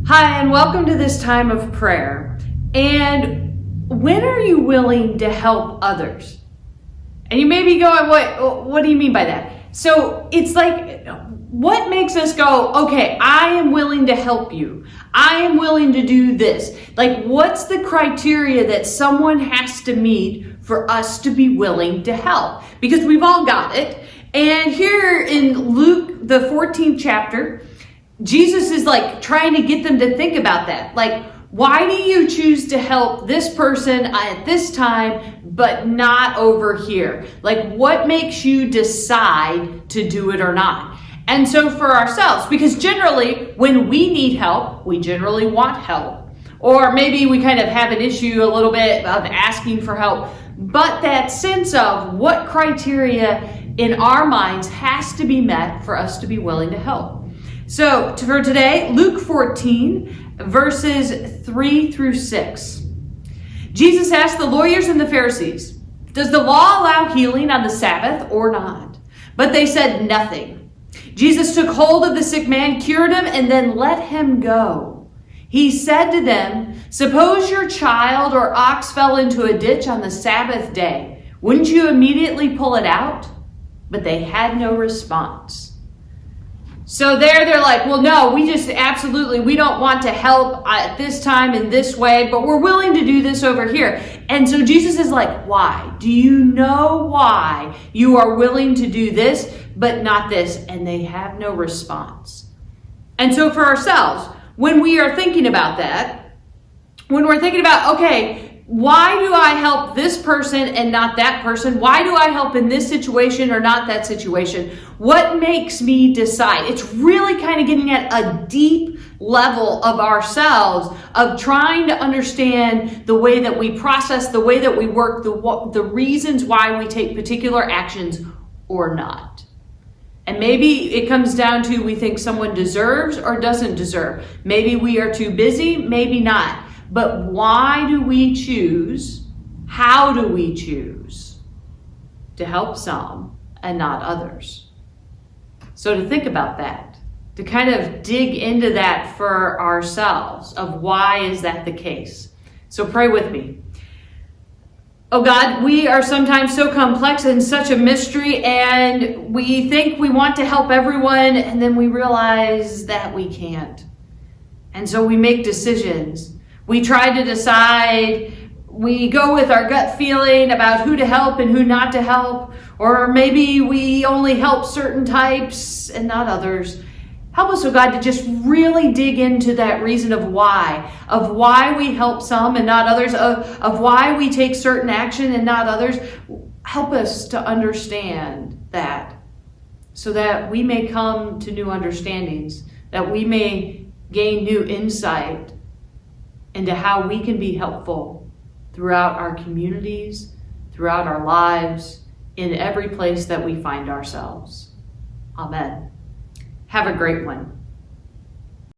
Hi, and welcome to this time of prayer. And when are you willing to help others? And you may be going, what do you mean by that? So it's like, what makes us go, okay, I am willing to help you. I am willing to do this. Like, what's the criteria that someone has to meet for us to be willing to help? Because we've all got it. And here in Luke, the 14th chapter, Jesus is like trying to get them to think about that. Like, why do you choose to help this person at this time, but not over here? Like, what makes you decide to do it or not? And so for ourselves, because generally when we need help, we generally want help. Or maybe we kind of have an issue a little bit of asking for help. But that sense of what criteria in our minds has to be met for us to be willing to help. So for today, Luke 14, verses 3 through 6. Jesus asked the lawyers and the Pharisees, "Does the law allow healing on the Sabbath or not?" But they said nothing. Jesus took hold of the sick man, cured him, and then let him go. He said to them, "Suppose your child or ox fell into a ditch on the Sabbath day. Wouldn't you immediately pull it out?" But they had no response. So they're like, well, no, we don't want to help at this time in this way, but we're willing to do this over here. And so Jesus is like, why? Do you know why you are willing to do this, but not this? And they have no response. And so for ourselves, when we are thinking about that, when we're thinking about, okay, why do I help this person and not that person? Why do I help in this situation or not that situation? What makes me decide? It's really kind of getting at a deep level of ourselves, of trying to understand the way that we process, the way that we work, the reasons why we take particular actions or not. And maybe it comes down to we think someone deserves or doesn't deserve. Maybe we are too busy, maybe not. But why do we choose? How do we choose to help some and not others? So to think about that, to kind of dig into that for ourselves of why is that the case. So pray with me. Oh God, we are sometimes so complex and such a mystery, and we think we want to help everyone, and then we realize that we can't. And so we make decisions. We try to decide, we go with our gut feeling about who to help and who not to help, or maybe we only help certain types and not others. Help us, oh God, to just really dig into that reason of why we help some and not others, of why we take certain action and not others. Help us to understand that so that we may come to new understandings, that we may gain new insight into how we can be helpful throughout our communities, throughout our lives, in every place that we find ourselves. Amen. Have a great one.